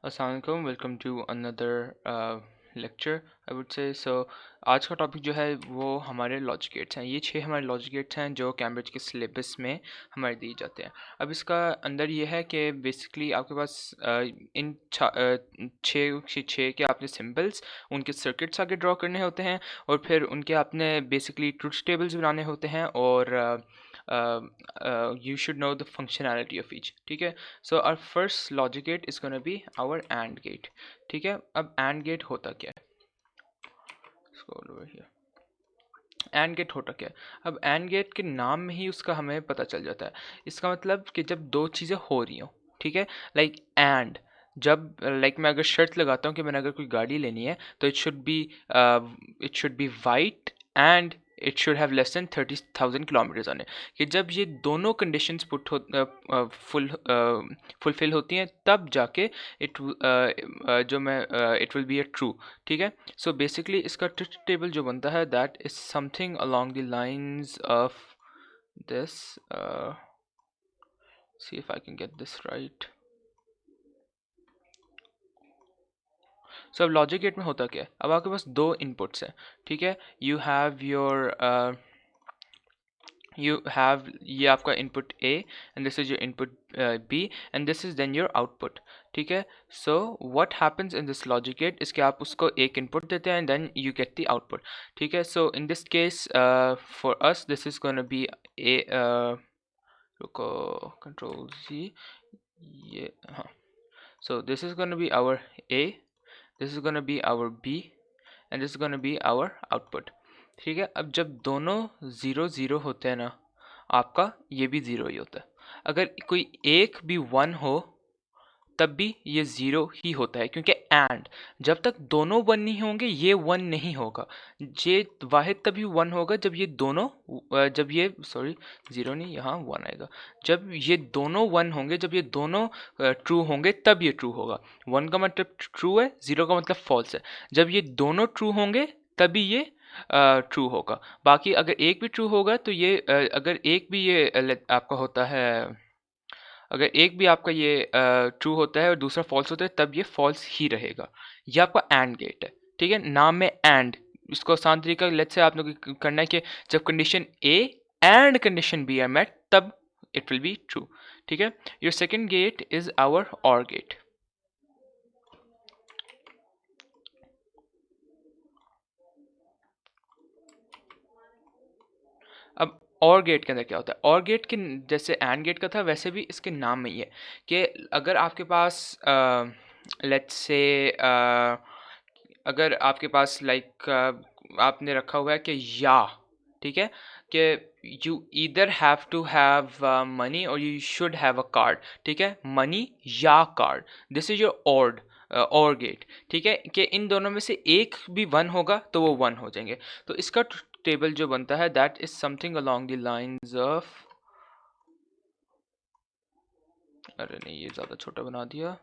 अस्सलाम वालेकुम, welcome to another lecture I would say. So आज का टॉपिक जो है वो हमारे लॉजिक गेट्स हैं। ये 6 हमारे लॉजिक गेट्स हैं जो कैम्ब्रिज के सिलेबस में हमारे दिए जाते हैं। अब इसका अंदर ये है कि बेसिकली आपके पास इन छः के आपने सिंबल्स, उनके सर्किट्स आगे ड्रॉ करने होते हैं और फिर उनके आपने बेसिकली ट्रुथ टेबल्स बनाने होते हैं और you should know the functionality of each. ठीक है, so our first logic gate is going to be our AND gate. ठीक है, अब AND gate होता क्या है? Scroll over here. AND gate होता क्या है? अब AND गेट के नाम में ही उसका हमें पता चल जाता है। इसका मतलब कि जब दो चीज़ें हो रही हों, ठीक है, लाइक एंड जब मैं अगर शर्त लगाता हूँ कि मैंने अगर कोई गाड़ी लेनी है तो it should be white and it should have less than 30,000 kilometres on it. कि जब ये दोनों कंडीशंस फुलफिल होती हैं तब जाके it will be a true. ठीक है, so basically इसका ट्रुथ टेबल जो बनता है that is something along the lines of this. See if I can get this right. So अब लॉजिक गेट में होता क्या है? अब आपके पास दो इनपुट्स हैं, ठीक है, you have ये आपका input A and this is your input B and this is then your output. ठीक है, so what happens in this logic gate is कि आप उसको एक input देते हैं and then you get the output. ठीक है, so in this case for us this is going to be A रुको control Z ये हाँ, so this is going to be our A, this is going to be our B and this is going to be our output. ठीक है, अब जब दोनों 0 0 होते हैं ना, आपका ये भी 0 ही होता है। अगर कोई एक भी 1 हो तब भी ये 0 ही होता है, क्योंकि एंड जब तक दोनों 1 नहीं होंगे ये 1 नहीं होगा। ये वाहिद तभी 1 होगा जब ये दोनों जब ये सॉरी 0 नहीं, यहाँ 1 आएगा। जब ये दोनों 1 होंगे, जब ये दोनों ट्रू होंगे तब ये ट्रू होगा। 1 का मतलब ट्रू है, 0 का मतलब फॉल्स है। जब ये दोनों ट्रू होंगे तभी ये ट्रू होगा। बाकी अगर एक भी ट्रू होगा तो ये अगर एक भी ये आपका होता है, अगर एक भी आपका ये ट्रू होता है और दूसरा फॉल्स होता है तब ये फॉल्स ही रहेगा। ये आपका एंड गेट है। ठीक है, नाम में एंड, इसको आसान तरीका लेट्स से आपने करना है कि जब condition A and condition B are met तब इट विल बी ट्रू। ठीक है, your second gate is our OR gate. अब और गेट के अंदर क्या होता है? और गेट के जैसे एंड गेट का था वैसे भी इसके नाम में ही है कि अगर आपके पास लेट्स से अगर आपके पास आपने रखा हुआ है कि या, ठीक है, कि you either have to have money or you should have a card. ठीक है, मनी या card, this is your OR gate. ठीक है, कि इन दोनों में से एक भी 1 होगा तो वो 1 हो जाएंगे। तो इसका टेबल जो बनता है that is something along the lines of, अरे नहीं ये ज़्यादा छोटा बना दिया।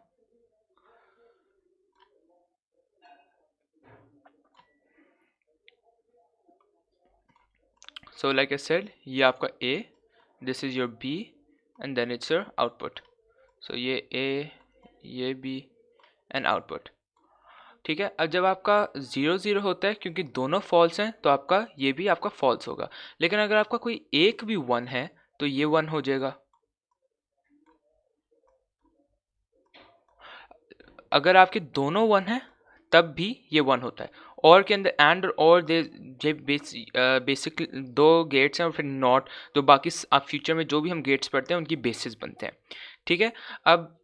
So like I said, ये आपका A, this is your B and then it's your output. So ये A, ये B and output. ठीक है, अब जब आपका 0 0 होता है क्योंकि दोनों फॉल्स हैं तो आपका ये भी आपका फॉल्स होगा। लेकिन अगर आपका कोई एक भी 1 है तो ये 1 हो जाएगा। अगर आपके दोनों 1 हैं तब भी ये 1 होता है। और के अंदर एंड और दे बेसिक दो गेट्स हैं और फिर नॉट, तो बाकी आप फ्यूचर में जो भी हम गेट्स पढ़ते हैं उनकी बेसिस बनते हैं। ठीक है, अब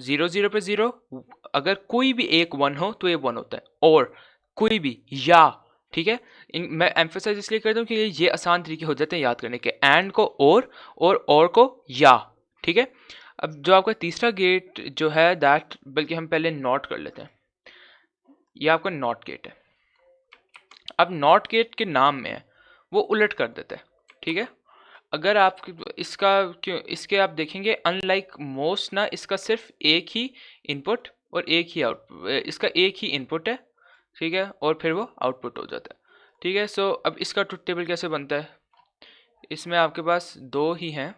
0 0 पे 0, अगर कोई भी एक 1 हो तो ये 1 होता है, और कोई भी या, ठीक है, मैं एम्फोसाइज इसलिए करता हूँ कि ये आसान तरीके हो जाते हैं याद करने के, एंड को और को या। ठीक है, अब जो आपका तीसरा गेट जो है दैट, बल्कि हम पहले नॉट कर लेते हैं, ये आपका नॉट गेट है। अब नॉट गेट के नाम में है वो उलट कर देते हैं। ठीक है, अगर आप इसका क्यों इसके आप देखेंगे अनलाइक मोस्ट ना, इसका सिर्फ एक ही इनपुट और एक ही आउटपुट, इसका एक ही इनपुट है, ठीक है, और फिर वो आउटपुट हो जाता है। ठीक है, सो अब इसका ट्रुथ टेबल कैसे बनता है? इसमें आपके पास दो ही हैं,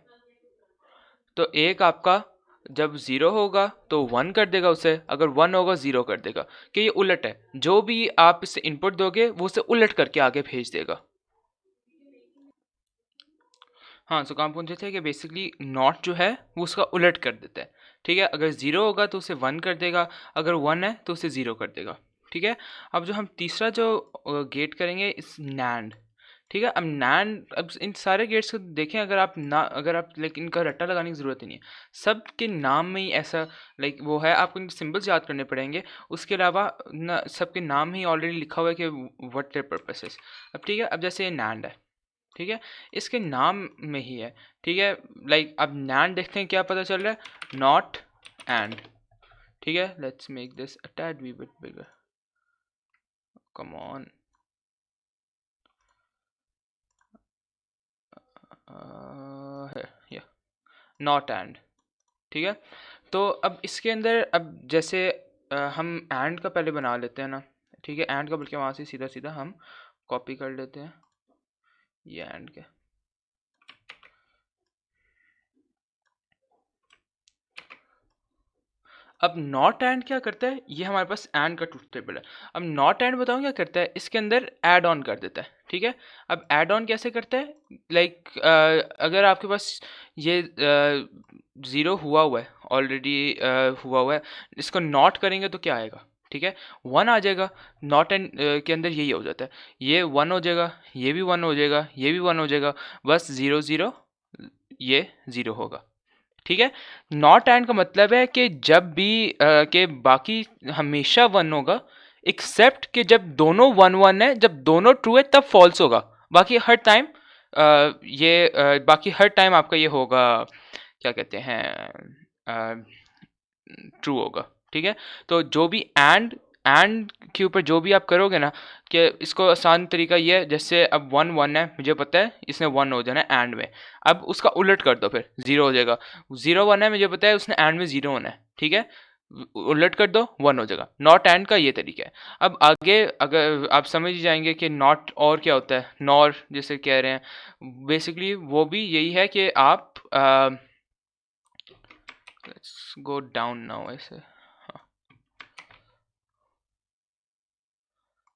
तो एक आपका जब 0 होगा तो 1 कर देगा उसे, अगर 1 होगा 0 कर देगा। कि ये उलट है, जो भी आप इसे इनपुट दोगे वो उसे उलट करके आगे भेज देगा। हाँ, सो काम पूछे थे कि बेसिकली नॉट जो है वो उसका उलट कर देता है। ठीक है, अगर 0 होगा तो उसे 1 कर देगा, अगर 1 है तो उसे 0 कर देगा। ठीक है, अब जो हम तीसरा जो गेट करेंगे इस नैंड। ठीक है, अब नैंड, अब इन सारे गेट्स को देखें, अगर आप लाइक इनका रट्टा लगाने की ज़रूरत ही नहीं है, सब के नाम में ही ऐसा लाइक वो है, आपको इनके सिंबल्स याद करने पड़ेंगे। उसके अलावा ना सबके नाम ही ऑलरेडी लिखा हुआ है कि व्हाट देयर पर्पसेस। अब ठीक है, अब जैसे ये नैंड है, ठीक है, इसके नाम में ही है। ठीक है, लाइक अब नैंड देखते हैं क्या पता चल रहा है, नॉट एंड। ठीक है, let's make this a tad wee bit bigger, come on. या नॉट एंड। ठीक है, तो अब इसके अंदर अब जैसे हम एंड का पहले बना लेते हैं ना। ठीक है, एंड का बल्कि वहाँ से सीधा सीधा हम कॉपी कर लेते हैं ये एंड के। अब नॉट एंड क्या करता है, ये हमारे पास एंड का ट्रूथ टेबल है। अब नॉट एंड बताऊँ क्या करता है, इसके अंदर ऐड ऑन कर देता है। ठीक है, अब ऐड ऑन कैसे करता है, लाइक अगर आपके पास ये 0 हुआ है ऑलरेडी, हुआ है, इसको नॉट करेंगे तो क्या आएगा, ठीक है, 1 आ जाएगा। नॉट एंड के अंदर यही हो जाता है, ये 1 हो जाएगा, ये भी 1 हो जाएगा, ये भी 1 हो जाएगा, बस 0 0 ये 0 होगा। ठीक है, नॉट एंड का मतलब है कि जब भी के बाकी हमेशा 1 होगा, एक्सेप्ट कि जब दोनों 1 1 है, जब दोनों ट्रू है तब फॉल्स होगा। बाकी हर टाइम बाकी हर टाइम आपका ये होगा, क्या कहते हैं, ट्रू होगा। ठीक है, तो जो भी एंड के ऊपर जो भी आप करोगे ना, कि इसको आसान तरीका ये है, जैसे अब 1 1 है, मुझे पता है इसने 1 हो जाना है एंड में, अब उसका उलट कर दो, फिर 0 हो जाएगा। 0 1 है, मुझे पता है उसने एंड में 0 होना है, ठीक है, उलट कर दो 1 हो जाएगा। नॉट एंड का ये तरीका है। अब आगे अगर आप समझ ही जाएंगे कि नॉट और क्या होता है, नॉर जैसे कह रहे हैं, बेसिकली वो भी यही है कि आप लेट्स गो डाउन नाउ ऐसे।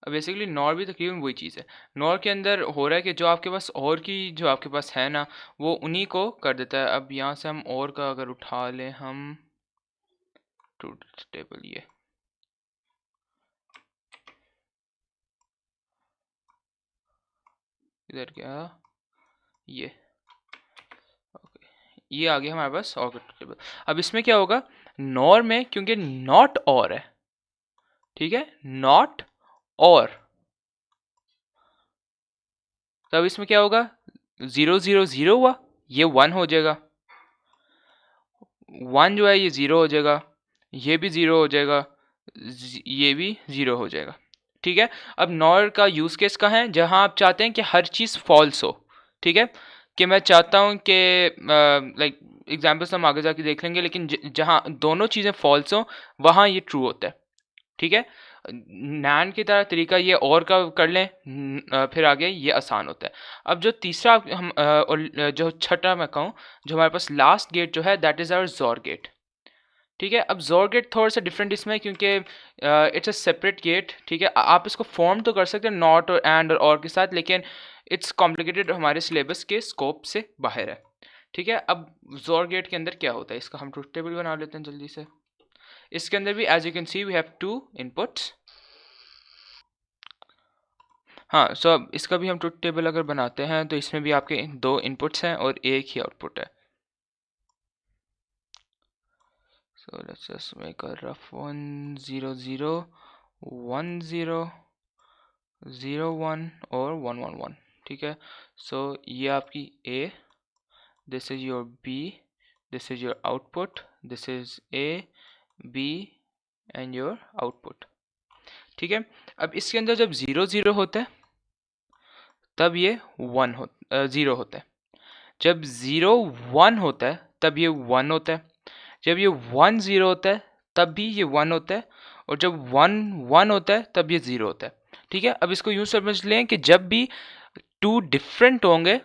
अब बेसिकली नॉर भी तकरीबन वही चीज़ है। नॉर के अंदर हो रहा है कि जो आपके पास और की जो आपके पास है ना, वो उन्हीं को कर देता है। अब यहाँ से हम और का अगर उठा लें हम ट्रूथ टेबल, ये इधर क्या, ये ओके, ये आ गया हमारे पास और का ट्रूथ टेबल। अब इसमें क्या होगा, नॉर में क्योंकि नॉट और है, ठीक है, नॉट और, तब इसमें क्या होगा, 0 0 0 हुआ, ये 1 हो जाएगा, 1 जो है ये 0 हो जाएगा, ये भी 0 हो जाएगा, ये भी 0 हो जाएगा। ठीक है, अब नॉर का यूज़ केस का है जहां आप चाहते हैं कि हर चीज़ फॉल्स हो। ठीक है, कि मैं चाहता हूं कि लाइक एग्जाम्पल्स हम आगे जाके देख लेंगे, लेकिन जहां दोनों चीज़ें फॉल्स हो वहां ये ट्रू होता है। ठीक है, नैन की तरह तरीका ये और का कर लें, फिर आगे ये आसान होता है। अब जो तीसरा हम और जो छठा मैं कहूँ, जो हमारे पास लास्ट गेट जो है, दैट इज़ आवर जोर गेट। ठीक है, अब जोर गेट थोड़ा सा डिफरेंट इसमें, क्योंकि इट्स अ सेपरेट गेट। ठीक है, आप इसको फॉर्म तो कर सकते हैं नॉट और एंड और के साथ, लेकिन इट्स कॉम्प्लिकेटेड, हमारे सिलेबस के स्कोप से बाहर है। ठीक है, अब जोर गेट के अंदर क्या होता है, इसका हम ट्रूथ टेबल बना लेते हैं जल्दी से। इसके अंदर भी as you can see we have 2 inputs. हाँ, सो अब इसका भी हम ट्रुथ टेबल अगर बनाते हैं तो इसमें भी आपके 2 इनपुट्स हैं और एक ही आउटपुट है। So let's just make a rough 1 0 0 1 0 0 1 और 1 1 1। ठीक है, सो ये आपकी A, this is your B, this is your output, this is A B and your output. ठीक है, अब इसके अंदर जब 0 0 होता है तब ये 0 होता है, जब 0 1 होता है तब ये 1 होता है, जब ये 1 0 होता है तब भी ये 1 होता है, और जब 1 1 होता है तब ये 0 होता है। ठीक है, अब इसको यूँ समझ लें कि जब भी 2 डिफरेंट होंगे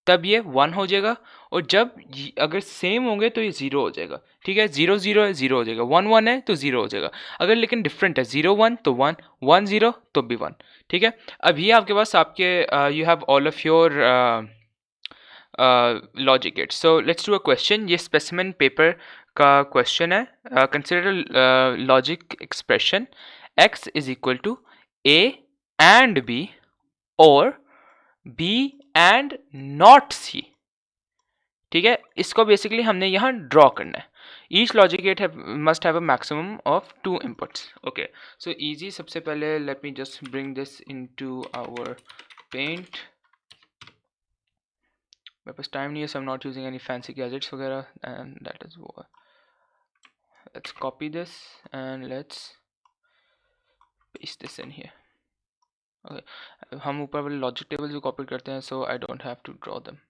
तब ये 1 हो जाएगा, और जब अगर सेम होंगे तो ये 0 हो जाएगा। ठीक है, 0 0 है 0 हो जाएगा, 1 1 है तो 0 हो जाएगा। अगर लेकिन डिफरेंट है 0 1 तो 1, 1 0 तो भी 1। ठीक है, अब ये आपके पास आपके you have all of your logic gate. So let's do a question. ये स्पेसिमेन पेपर का क्वेश्चन है। Consider logic expression x is equal to a and b OR b and not c। ठीक है, इसको बेसिकली हमने यहाँ draw करना है। Each logic gate must have a maximum of 2 inputs. Okay, so easy. सबसे पहले let me just bring this into our paint. मेरे पास टाइम नहीं है, so I'm not using any fancy gadgets वगैरह, and that is what. Let's copy this and let's paste this in here. Okay, हम ऊपर वाले लॉजिक टेबल जो copy करते हैं, so I don't have to draw them.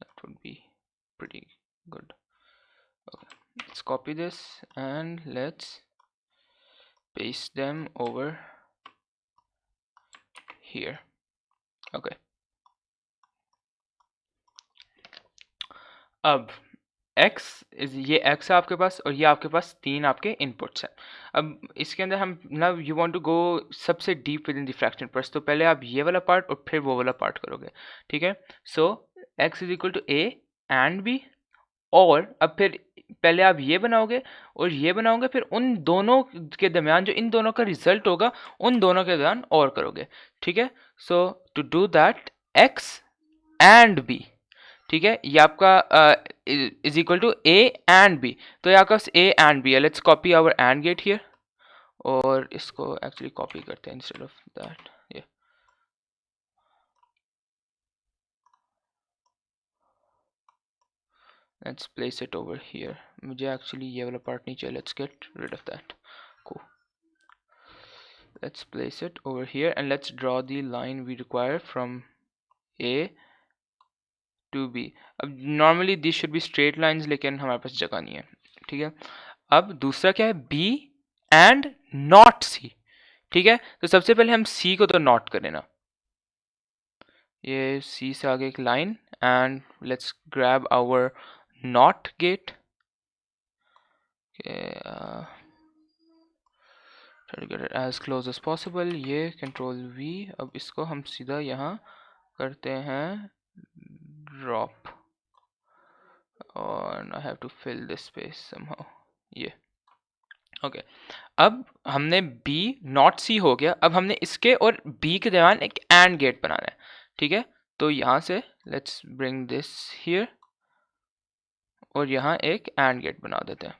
That would be pretty good. Okay, let's copy this and let's paste them over here. Okay. अब x ये x है आपके पास, और ये आपके पास 3 आपके इनपुट्स हैं। अब इसके अंदर हम ना यू वांट टू गो सबसे deep with in the fraction purse, तो पहले आप ये वाला पार्ट और फिर वो वाला पार्ट करोगे। ठीक है, so x is equal to a and b, और अब फिर पहले आप ये बनाओगे और ये बनाओगे, फिर उन दोनों के दरमियान जो इन दोनों का रिजल्ट होगा उन दोनों के दरमियान और करोगे। ठीक है, so to do that x and b, ठीक है, ये आपका is equal to a and b, तो ये आपका a एंड b है। Let's copy our and gate here, और इसको एक्चुअली कॉपी करते हैं इंस्टेड ऑफ दैट। ये let's place it over here. मुझे एक्चुअली ये वाला पार्ट नहीं चाहिए, let's get rid of that. cool, let's place it over here and let's draw the line we require from a to b. अब normally this should be straight lines, लेकिन हमारे पास जगह नहीं है। ठीक है, अब दूसरा क्या है, b एंड नॉट c। ठीक है, तो सबसे पहले हम c को तो नॉट करें ना, ये c से आगे एक line, and let's grab our not gate. try to get it as close as possible। ये कंट्रोल v, अब इसको हम सीधा यहाँ करते हैं ड्रॉप, और I have to fill this space somehow। ये ओके, अब हमने b नॉट c हो गया। अब हमने इसके और b के दरमियान एक एंड गेट बनाना है। ठीक है, तो यहाँ से लेट्स ब्रिंग दिस हियर, और यहाँ एक एंड गेट बना देते हैं।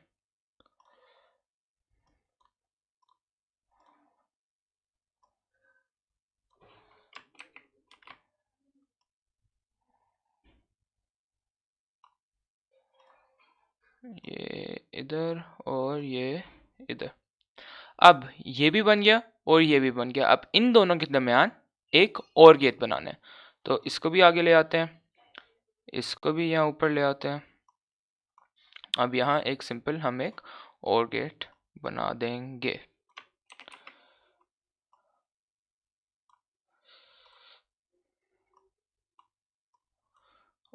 ये इधर और ये इधर। अब ये भी बन गया और ये भी बन गया। अब इन दोनों के दरमियान एक और गेट बनाना है, तो इसको भी आगे ले आते हैं, इसको भी यहाँ ऊपर ले आते हैं। अब यहाँ एक सिंपल हम एक और गेट बना देंगे,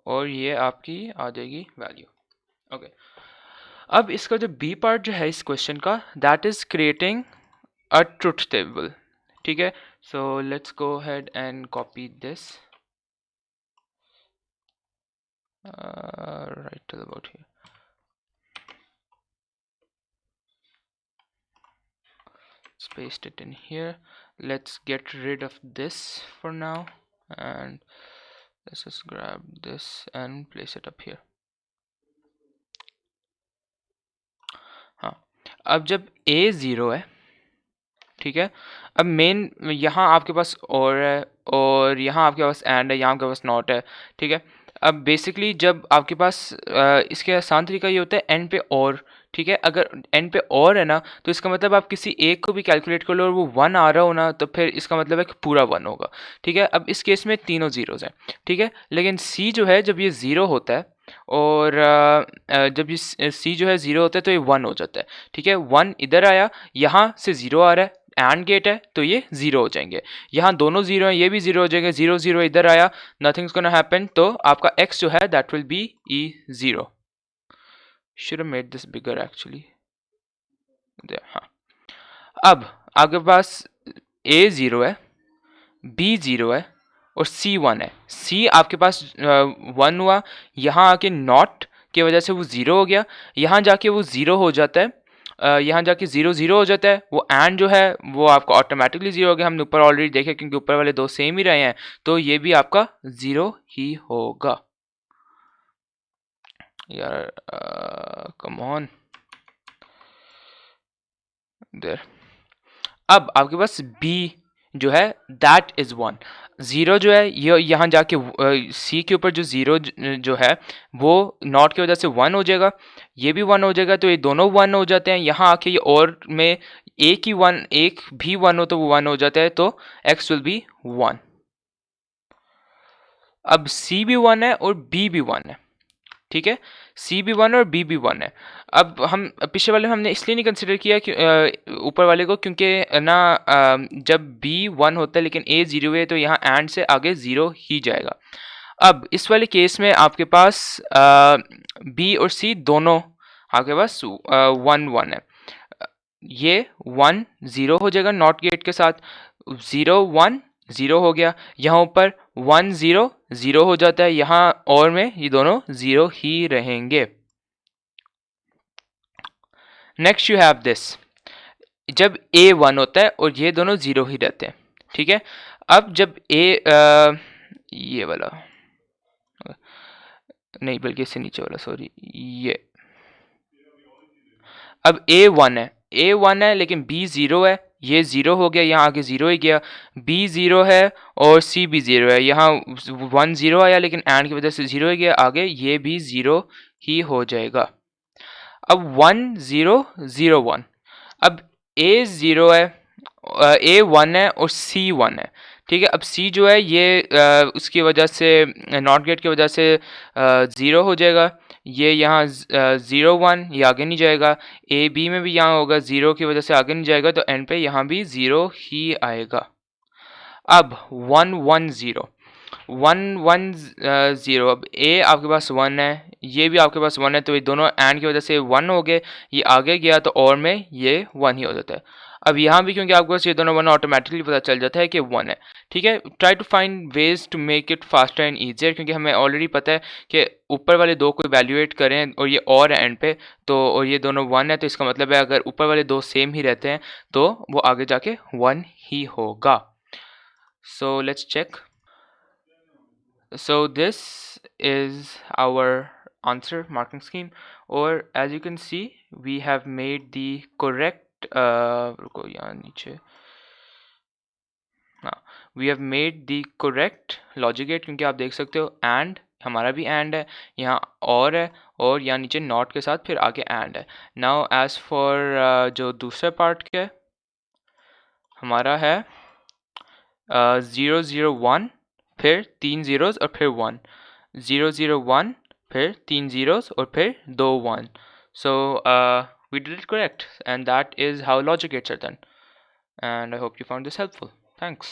और ये आपकी आ जाएगी वैल्यू। ओके, अब इसका जो बी पार्ट जो है इस क्वेश्चन का, that is creating a truth table. ठीक है, so let's go ahead and copy this right till about here। Let's paste it in here। Let's get rid of this for now, and let's just grab this and place it up here। हाँ, अब जब a 0 है, ठीक है, अब main यहाँ आपके पास और है, और यहाँ आपके पास एंड है, यहाँ आपके पास नॉट है। ठीक है, अब बेसिकली जब आपके पास इसके आसान तरीका ये होता है एंड पे और। ठीक है, अगर एंड पे और है ना, तो इसका मतलब आप किसी एक को भी कैलकुलेट कर लो और वो 1 आ रहा हो ना, तो फिर इसका मतलब है कि पूरा 1 होगा। ठीक है, अब इस केस में तीनों जीरोज हैं। ठीक है, लेकिन सी जो है जब ये ज़ीरो होता है, और जब ये सी जो है ज़ीरो होता है तो ये 1 हो जाता है। ठीक है, 1 इधर आया, यहाँ से 0 आ रहा है, एंड गेट है तो ये 0 हो जाएंगे। यहाँ दोनों 0 हैं, ये भी 0 हो जाएंगे, 0 0 इधर आया, नथिंग्स गोना हैपन, तो आपका x जो है that will be E0। Should have made this bigger actually. हाँ, अब आपके पास A 0 है, B 0 है और C 1 है। C आपके पास 1 हुआ, यहाँ आके नॉट की वजह से वो 0 हो गया, यहाँ जाके वो 0 हो जाता है, यहाँ जाके 0 0 हो जाता है, वो एंड जो है वो आपका ऑटोमेटिकली 0 हो गया। हमने ऊपर ऑलरेडी देखे क्योंकि ऊपर वाले दो सेम ही रहे हैं, तो ये भी आपका 0 ही होगा। यार कम ऑन देयर। अब आपके पास B जो है दैट इज 1, 0 जो है ये यहाँ जाके C के ऊपर जो 0 जो है वो नॉट की वजह से 1 हो जाएगा, ये भी 1 हो जाएगा, तो ये दोनों 1 हो जाते हैं। यहाँ आके ये और में एक भी 1 हो तो वो 1 हो जाता है, तो x विल बी 1। अब C भी 1 है और B भी 1 है, ठीक है, C भी 1 और B भी 1 है। अब हम पिछले वाले में हमने इसलिए नहीं कंसिडर किया कि ऊपर वाले को, क्योंकि ना जब B 1 होता है लेकिन A 0 है तो यहाँ एंड से आगे 0 ही जाएगा। अब इस वाले केस में आपके पास B और C दोनों आपके पास 1 1 है, ये 1 0 हो जाएगा नॉट गेट के साथ, 0 1 0 हो गया, यहाँ ऊपर 1 0 0 हो जाता है, यहाँ और में ये दोनों 0 ही रहेंगे। नेक्स्ट यू हैव दिस, जब A 1 होता है और ये दोनों 0 ही रहते हैं, ठीक है। अब जब ये वाला नहीं बल्कि इससे नीचे वाला, सॉरी, ये अब A 1 है, A 1 है लेकिन B 0 है, ये 0 हो गया, यहाँ आगे 0 ही गया, B 0 है और C भी 0 है, यहाँ 1 0 आया लेकिन एंड की वजह से 0 ही गया, आगे ये भी 0 ही हो जाएगा। अब 1 0 0 1, अब A 0 है, A 1 है और C 1 है, ठीक है। अब C जो है ये उसकी वजह से नॉट गेट की वजह से 0 हो जाएगा, ये यहाँ 0 1 ये आगे नहीं जाएगा, A B में भी यहाँ होगा 0 की वजह से आगे नहीं जाएगा, तो एंड पे यहाँ भी 0 ही आएगा। अब 1 1 0 1 1 0, अब A आपके पास 1 है, ये भी आपके पास 1 है, तो ये दोनों एंड की वजह से 1 हो गए, ये आगे गया तो और में ये 1 ही हो जाता है। अब यहाँ भी क्योंकि आपके पास ये दोनों 1 ऑटोमेटिकली पता चल जाता है कि 1 है, ठीक है। Try to find ways to make it faster and easier, क्योंकि हमें ऑलरेडी पता है कि ऊपर वाले दो को इवैल्यूएट करें और ये और है एंड पे, तो और ये दोनों 1 है, तो इसका मतलब है अगर ऊपर वाले दो सेम ही रहते हैं तो वो आगे जाके 1 ही होगा। So let's check. So this is our answer marking scheme, or as you can see we have made the correct रुको यहाँ नीचे, हाँ, we have made the correct logic gate, क्योंकि आप देख सकते हो and हमारा भी and है, यहाँ और है और यहाँ नीचे not के साथ फिर आगे and है। Now as for जो दूसरा पार्ट क्या है हमारा है 0 0 1 फिर 3 zeros और फिर 1, 0 0 1 फिर 3 zeros और फिर 2 1. So we did it correct, and that is how logic gates are done. And I hope you found this helpful. Thanks.